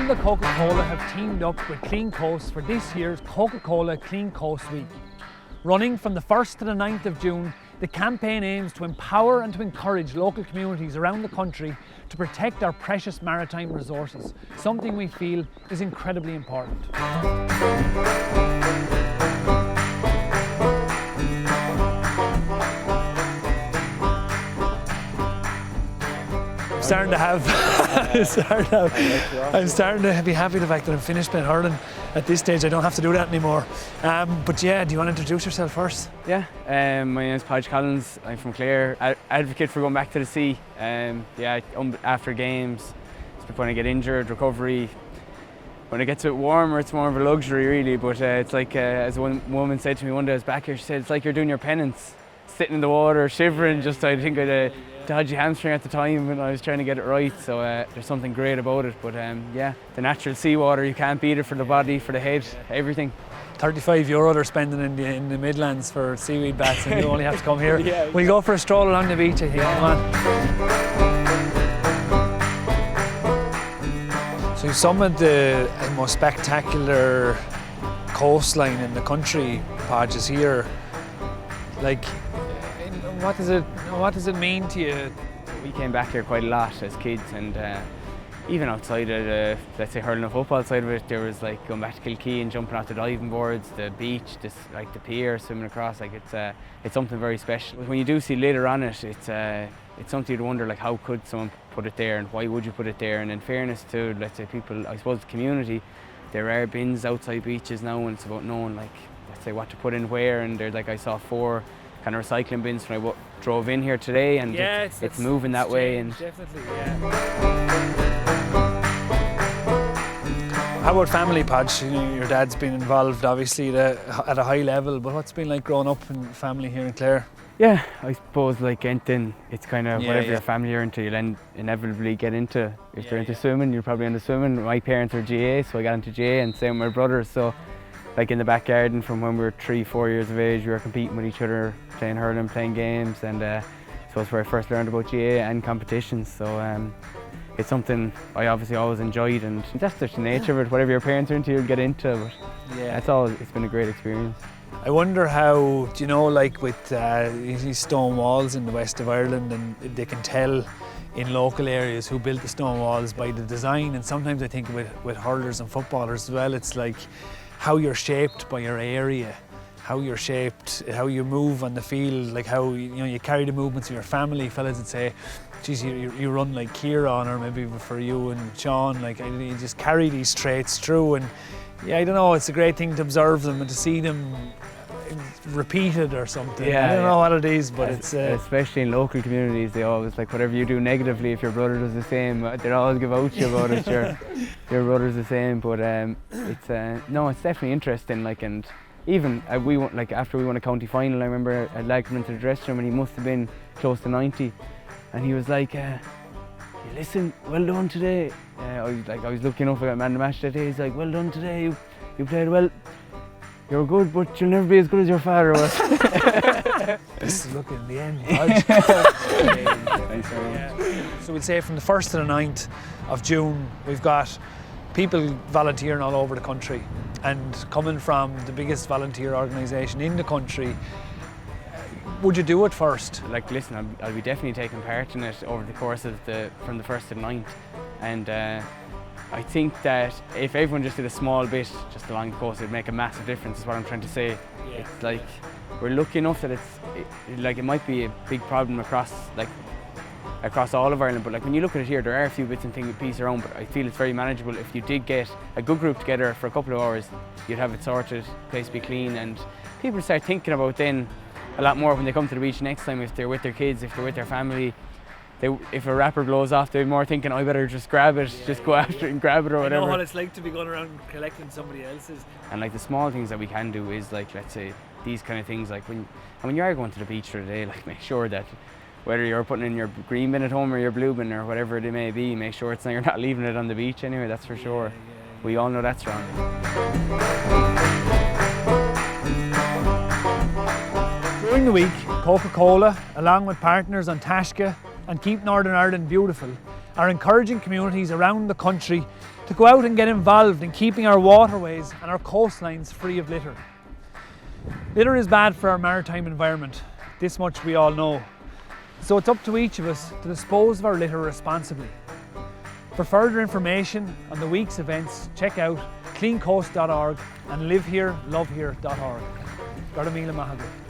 Ireland Coca-Cola have teamed up with Clean Coast for this year's Coca-Cola Clean Coast Week. Running from the 1st to the 9th of June, the campaign aims to empower and to encourage local communities around the country to protect our precious maritime resources, something we feel is incredibly important. I'm starting to be happy the fact that I'm finished playing hurling. At this stage I don't have to do that anymore. But yeah, do you want to introduce yourself first? Yeah, my name is Podge Collins. I'm from Clare. Advocate for going back to the sea. After games, when I get injured, recovery. When it gets a bit warmer, it's more of a luxury really, but it's like, as one woman said to me one day I was back here, she said, it's like you're doing your penance. Sitting in the water, shivering, I think I had a dodgy hamstring at the time when I was trying to get it right, so there's something great about it. But yeah, the natural seawater, you can't beat it for the body, for the head, everything. €35 they're spending in the Midlands for seaweed baths, and you only have to come here. Yeah. We'll go for a stroll along the beach, I think. Come on. So some of the most spectacular coastline in the country, Podge, is here. Like, what does it mean to you? We came back here quite a lot as kids, and even outside of the, let's say, hurling and football side of it, there was like going back to Kilkee and jumping off the diving boards, the beach, like the pier, swimming across. Like it's something very special. When you do see litter on it, it's something you'd wonder, like, how could someone put it there, and why would you put it there? And in fairness to, let's say, people, I suppose, the community, there are bins outside beaches now, and it's about knowing, like, let's say, what to put in where. And there's, like, I saw 4 kind of recycling bins when I drove in here today, and yeah, it's moving that way. And definitely, yeah. How about family, Podge? You know, your dad's been involved obviously at a high level, but what's it been like growing up in family here in Clare? Yeah, I suppose like anything, it's kind of whatever your family are into, you'll inevitably get into. If they're into swimming, you're probably into swimming. My parents are GA, so I got into GA, and same with my brothers. So, like in the back garden from when we were 3-4 years of age, we were competing with each other, playing hurling, playing games, and so it's where I first learned about GA and competitions. So it's something I obviously always enjoyed, and that's just the nature of it. Whatever your parents are into, you'll get into. But it's been a great experience. I wonder how, do you know, like with these stone walls in the west of Ireland, and they can tell in local areas who built the stone walls by the design, and sometimes I think with hurlers and footballers as well, it's like how you're shaped by your area, how you're shaped, how you move on the field, like how you carry the movements of your family. Fellas would say, geez, you run like Kieran, or maybe for you and Sean, like you just carry these traits through. And yeah, I don't know, it's a great thing to observe them and to see them repeated or something. I don't know what it is, but it's especially in local communities, they always, like, whatever you do negatively, if your brother does the same, they'll always give out to you about it. Your brother's the same. But it's definitely interesting. Like, and even after we won a county final, I remember a lad come into the dressing room, and he must have been close to 90, and he was like, listen, well done today. I was looking up at man of the match that day. He's like, well done today, you played well. You're good, but you'll never be as good as your father was. This is looking in the end, Podge. Thanks very much. So we'll say from the 1st to the 9th of June, we've got people volunteering all over the country, and coming from the biggest volunteer organisation in the country. Would you do it first? Like, listen, I'll be definitely taking part in it over the course of from the 1st to the 9th. And I think that if everyone just did a small bit just along the coast, it'd make a massive difference, is what I'm trying to say. Yeah. It's like, we're lucky enough that it might be a big problem across all of Ireland, but like when you look at it here, there are a few bits and pieces around, but I feel it's very manageable. If you did get a good group together for a couple of hours, you'd have it sorted, place be clean, and people start thinking about then a lot more when they come to the beach next time, if they're with their kids, if they're with their family. If a wrapper blows off, they're more thinking, I better just grab it, just go after it and grab it or whatever. I know what it's like to be going around collecting somebody else's. And like the small things that we can do is, like, let's say, these kind of things, like when you are going to the beach for the day, like, make sure that whether you're putting in your green bin at home or your blue bin or whatever it may be, make sure you're not leaving it on the beach anyway, that's for sure. We all know that's wrong. During the week, Coca-Cola, along with partners on Tashka and Keep Northern Ireland Beautiful, are encouraging communities around the country to go out and get involved in keeping our waterways and our coastlines free of litter. Litter is bad for our maritime environment, this much we all know. So it's up to each of us to dispose of our litter responsibly. For further information on the week's events, check out cleancoast.org and livehere.lovehere.org. Garda míle maith agaibh.